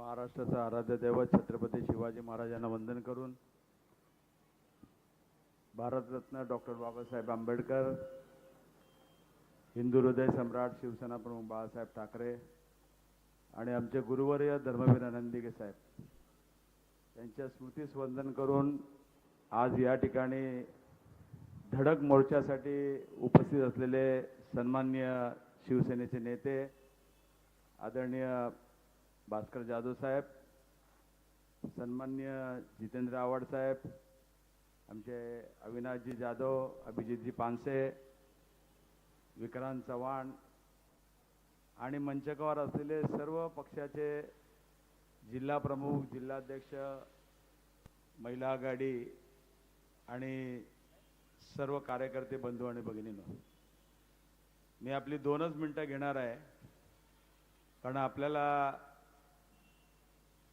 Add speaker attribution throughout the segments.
Speaker 1: महाराष्ट्राचा आराध्य दैवत छत्रपती शिवाजी महाराजांना वंदन करून भारतरत्न डॉक्टर बाबासाहेब आंबेडकर, हिंदू हृदय सम्राट शिवसेना प्रमुख बाळासाहेब ठाकरे आणि आमचे गुरुवर्य धर्मवीर आनंदीगे साहेब यांच्या स्मृतीस वंदन करून आज या ठिकाणी धडक मोर्चासाठी उपस्थित असलेले सन्माननीय शिवसेनेचे नेते आदरणीय भास्कर जाधव साहेब, सन्माननीय जितेंद्र आव्हाड साहेब, आमचे अविनाशजी जाधव, अभिजितजी पानसे, विक्रांत चव्हाण आणि मंचकावर असलेले सर्व पक्षाचे जिल्हा प्रमुख, जिल्हाध्यक्ष, महिला आघाडी आणि सर्व कार्यकर्ते बंधू आणि भगिनींनो, मी आपली 2च मिनिटं घेणार आहे कारण आपल्याला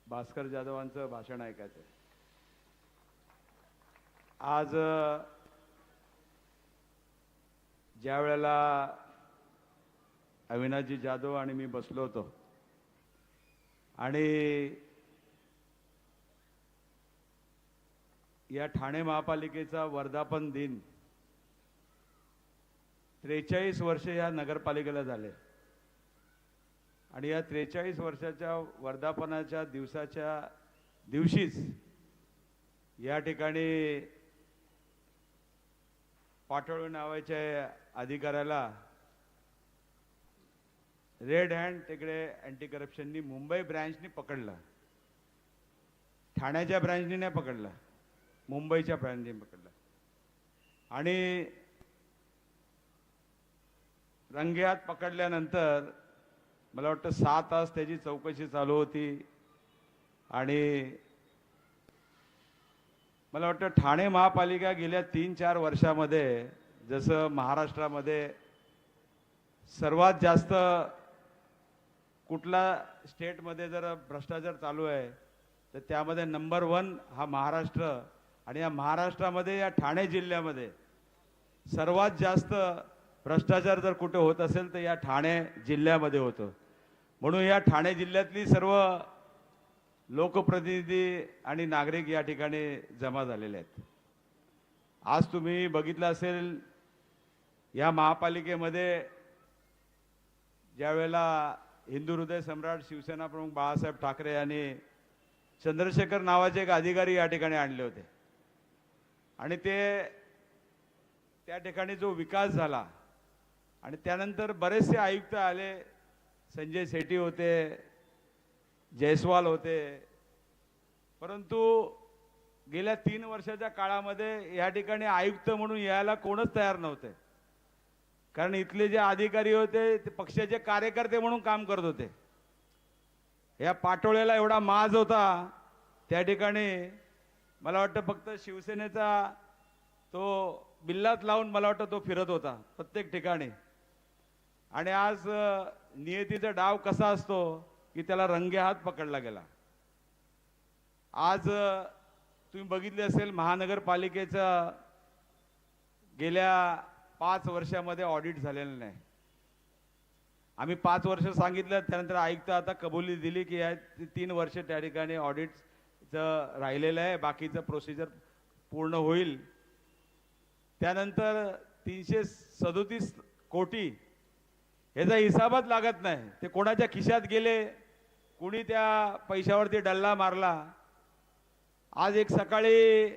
Speaker 1: भास्कर जाधवांचं भाषण ऐकायचं आहे. आज ज्या वेळेला अविनाशजी जाधव आणि मी बसलो होतो आणि या ठाणे महापालिकेचा वर्धापन दिन 43 वर्ष या नगरपालिकेला झाले आणि या 43 वर्षाच्या वर्धापनाच्या दिवशीच या ठिकाणी पाटोळे नावाच्या अधिकाऱ्याला रेड हँड तिकडे अँटी करप्शननी मुंबई ब्रँचनी पकडलं. ठाण्याच्या ब्रँचनी नाही पकडलं, मुंबईच्या ब्रँचनी पकडलं आणि रंगेहात पकडल्यानंतर मला वाटतं 6 तास त्याची चौकशी चालू होती आणि मला वाटतं ठाणे महापालिका गेल्या 3-4 वर्षामध्ये जसं महाराष्ट्रामध्ये सर्वात जास्त कुठला स्टेटमध्ये जर भ्रष्टाचार चालू आहे तर त्यामध्ये नंबर 1 हा महाराष्ट्र आणि या महाराष्ट्रामध्ये या ठाणे जिल्ह्यामध्ये सर्वात जास्त भ्रष्टाचार जर कुठे होत असेल तर या ठाणे जिल्ह्यामध्ये होतं. म्हणून या ठाणे जिल्ह्यातली सर्व लोकप्रतिनिधी आणि नागरिक या ठिकाणी जमा झालेले आहेत. आज तुम्ही बघितलं असेल या महापालिकेमध्ये ज्या वेळेला हिंदू हृदय सम्राट शिवसेना प्रमुख बाळासाहेब ठाकरे यांनी चंद्रशेखर नावाचे एक अधिकारी या ठिकाणी आणले होते आणि त्या ठिकाणी जो विकास झाला आणि त्यानंतर बरेचसे आयुक्त आले, संजय सेठी होते, जयस्वाल होते, परंतु गेल्या 3 वर्षाच्या काळामध्ये या ठिकाणी आयुक्त म्हणून यायला कोणच तयार नव्हते कारण इथले जे अधिकारी होते ते पक्षाचे कार्यकर्ते म्हणून काम करत होते. या पाटोळ्याला एवढा माज होता त्या ठिकाणी मला वाटतं फक्त शिवसेनेचा तो बिल्लात लावून मला वाटतं तो फिरत होता प्रत्येक ठिकाणी. आणि आज नियतीचा डाव कसा असतो की त्याला रंगेहात पकडला गेला. आज तुम्ही बघितले असेल महानगरपालिकेचं गेल्या 5 वर्षामध्ये ऑडिट झालेलं नाही. आम्ही 5 वर्ष सांगितलं, त्यानंतर आयुक्त आता कबुली दिली की या 3 वर्ष त्या ठिकाणी ऑडिटचं राहिलेलं आहे, बाकीचं प्रोसिजर पूर्ण होईल. त्यानंतर 337 कोटी याचा हिसाबच लागत नाही. ते कोणाच्या खिशात गेले, कुणी त्या पैशावरती डल्ला मारला. आज एक सकाळी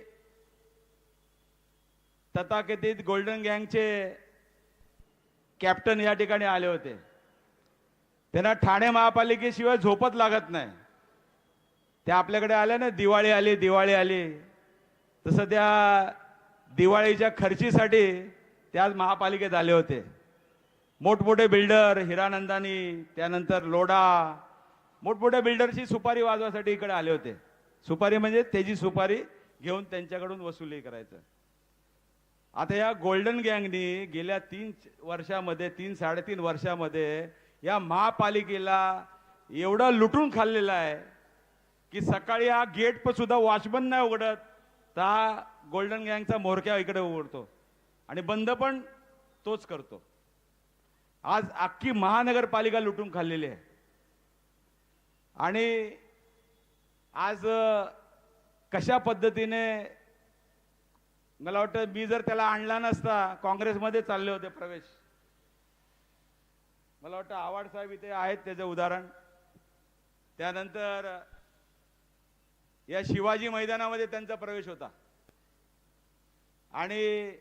Speaker 1: तथाकथित गोल्डन गँगचे कॅप्टन या ठिकाणी आले होते. त्यांना ठाणे महापालिकेशिवाय झोपत लागत नाही. ते आपल्याकडे आले ना, दिवाळी आली दिवाळी आली, तसं त्या दिवाळीच्या खर्चीसाठी ते आज महापालिकेत आले होते. मोठमोठे बिल्डर हिरानंदानी, त्यानंतर लोढा, मोठमोठ्या बिल्डरची सुपारी वाजवासाठी इकडे आले होते. सुपारी म्हणजे त्याची सुपारी घेऊन त्यांच्याकडून वसुली करायचं. आता या गोल्डन गँगनी गेल्या 3 वर्षामध्ये 3-3.5 वर्षामध्ये या महापालिकेला एवढा लुटून खाल्लेला आहे की सकाळी हा गेट पण सुद्धा वॉचमन नाही उघडत, तर हा गोल्डन गँगचा मोरक्या इकडे उघडतो आणि बंद पण तोच करतो. आज अख्खी महानगरपालिका लुटून खाल्लेली आहे आणि आज कशा पद्धतीने मला वाटतं मी जर त्याला आणला नसता काँग्रेसमध्ये चालले होते प्रवेश. मला वाटतं आव्हाड साहेब इथे आहेत त्याचं उदाहरण. त्यानंतर या शिवाजी मैदानामध्ये त्यांचा प्रवेश होता आणि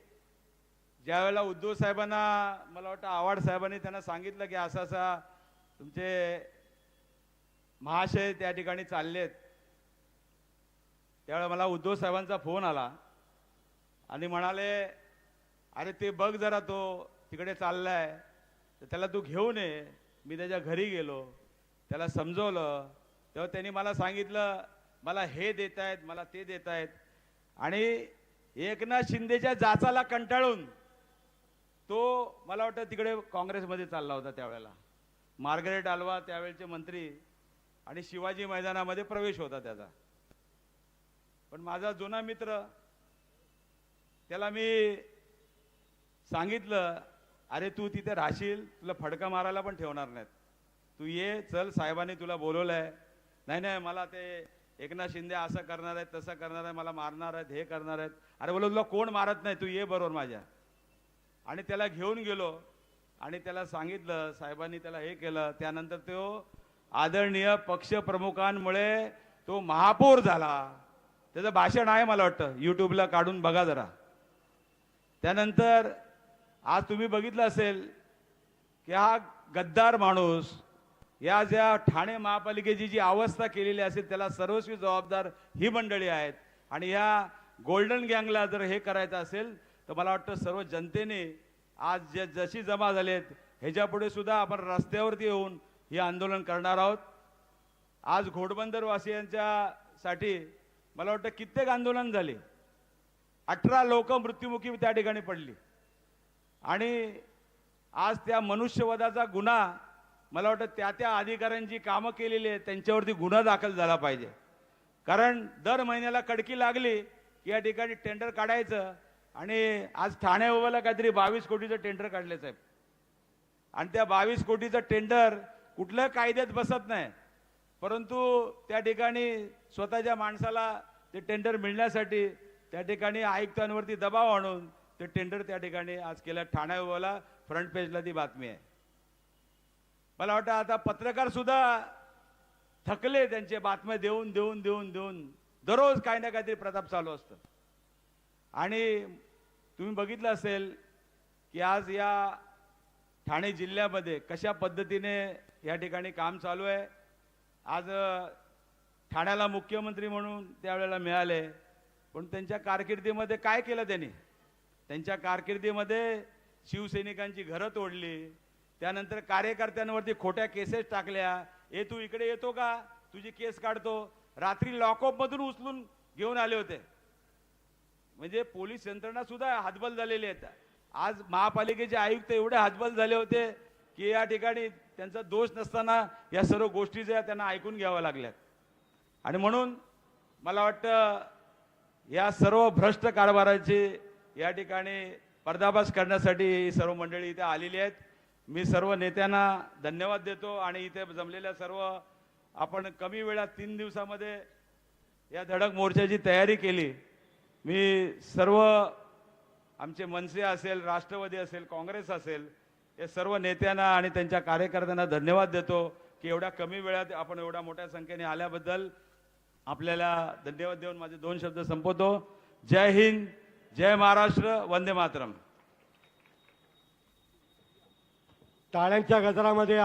Speaker 1: ज्यावेळेला उद्धव साहेबांना मला वाटतं आव्हाड साहेबांनी त्यांना सांगितलं की असा असा तुमचे महाशय त्या ठिकाणी चाललेत, त्यावेळेला मला उद्धव साहेबांचा फोन आला आणि म्हणाले अरे ते बघ जरा तो तिकडे चाललाय तर त्याला तू घेऊन ये. मी त्याच्या घरी गेलो, त्याला समजवलं, तेव्हा त्यांनी मला सांगितलं मला हे देत आहेत मला ते देत आहेत. आणि एकनाथ शिंदेच्या जाचाला कंटाळून तो मला वाटतं तिकडे काँग्रेसमध्ये चालला होता त्यावेळेला. मार्गरेट आल्वा त्यावेळेचे मंत्री आणि शिवाजी मैदानामध्ये प्रवेश होता त्याचा. पण माझा जुना मित्र त्याला मी सांगितलं अरे तू तिथे राहशील, तुला फडका मारायला पण ठेवणार नाहीत, तू ये चल, साहेबांनी तुला बोलवलंय. नाही नाही मला ते एकनाथ शिंदे असं करणार आहेत तसं करणार आहे, मला मारणार आहेत, हे करणार आहेत. अरे बोलो तुला कोण मारत नाही, तू ये बरोबर माझ्या. आणि त्याला घेऊन गेलो आणि त्याला सांगितलं, साहेबांनी त्याला हे केलं. त्यानंतर तो आदरणीय पक्षप्रमुखांमुळे तो महापौर झाला. त्याचं भाषण आहे मला वाटतं यूट्यूबला काढून बघा जरा. त्यानंतर आज तुम्ही बघितलं असेल की हा गद्दार माणूस या ज्या ठाणे महापालिकेची जी अवस्था केलेली असेल त्याला सर्वस्वी जबाबदार ही मंडळी आहेत. आणि ह्या गोल्डन गँगला जर हे करायचं असेल तर मला वाटतं सर्व जनतेने आज जशी जमा झालेत ह्याच्यापुढे सुद्धा आपण रस्त्यावरती येऊन हे आंदोलन करणार आहोत. आज घोडबंदर वासियांच्यासाठी मला वाटतं कित्येक आंदोलन झाले, 18 लोक मृत्युमुखी त्या ठिकाणी पडली. आणि आज त्या मनुष्यवधाचा गुन्हा मला वाटतं त्या अधिकाऱ्यांची कामं केलेली आहेत त्यांच्यावरती गुन्हा दाखल झाला पाहिजे. कारण दर महिन्याला कडकी लागली की या ठिकाणी टेंडर काढायचं. आणि आज ठाण्याला काहीतरी 22 कोटीचं टेंडर काढले साहेब. आणि त्या 22 कोटीचं टेंडर कुठल्या कायद्यात बसत नाही, परंतु त्या ठिकाणी स्वतःच्या माणसाला ते टेंडर मिळण्यासाठी त्या ठिकाणी आयुक्तांवरती दबाव आणून ते टेंडर त्या ठिकाणी आज केलं. ठाण्याला फ्रंट पेजला ती बातमी आहे. मला वाटतं आता पत्रकार सुद्धा थकले त्यांचे बातम्या देऊन देऊन देऊन देऊन. दररोज काही ना काहीतरी प्रताप चालू असतं. आणि तुम्ही बघितलं असेल की आज या ठाणे जिल्ह्यामध्ये कशा पद्धतीने या ठिकाणी काम चालू आहे. आज ठाण्याला मुख्यमंत्री म्हणून त्यावेळेला मिळाले, पण त्यांच्या कारकिर्दीमध्ये काय केलं त्यांनी? त्यांच्या कारकिर्दीमध्ये शिवसैनिकांची घरं तोडली, त्यानंतर कार्यकर्त्यांवरती खोट्या केसेस टाकल्या. ए तू इकडे येतो का, तुझी केस काढतो. रात्री लॉकअपमधून उचलून घेऊन आले होते. म्हणजे पोलीस यंत्रणा सुद्धा हतबल झालेली आहेत. आज महापालिकेचे आयुक्त एवढे हतबल झाले होते की या ठिकाणी त्यांचा दोष नसताना या सर्व गोष्टी ज्या त्यांना ऐकून घ्याव्या लागल्यात. आणि म्हणून मला वाटतं या सर्व भ्रष्ट कारभाराची या ठिकाणी पर्दाफाश करण्यासाठी सर्व मंडळी इथे आलेली आहेत. मी सर्व नेत्यांना धन्यवाद देतो. आणि इथे जमलेल्या सर्व आपण कमी वेळात 3 दिवसामध्ये या धडक मोर्चाची तयारी केली. मी सर्व आमचे मनसे असेल, राष्ट्रवादी असेल, काँग्रेस असेल, या सर्व नेत्यांना आणि त्यांच्या कार्यकर्त्यांना धन्यवाद देतो की एवढ्या कमी वेळात आपण एवढ्या मोठ्या संख्येने आल्याबद्दल आपल्याला धन्यवाद देऊन माझे 2 शब्द संपवतो. जय हिंद, जय महाराष्ट्र, वंदे मातरम.
Speaker 2: टाळ्यांच्या गजरामध्ये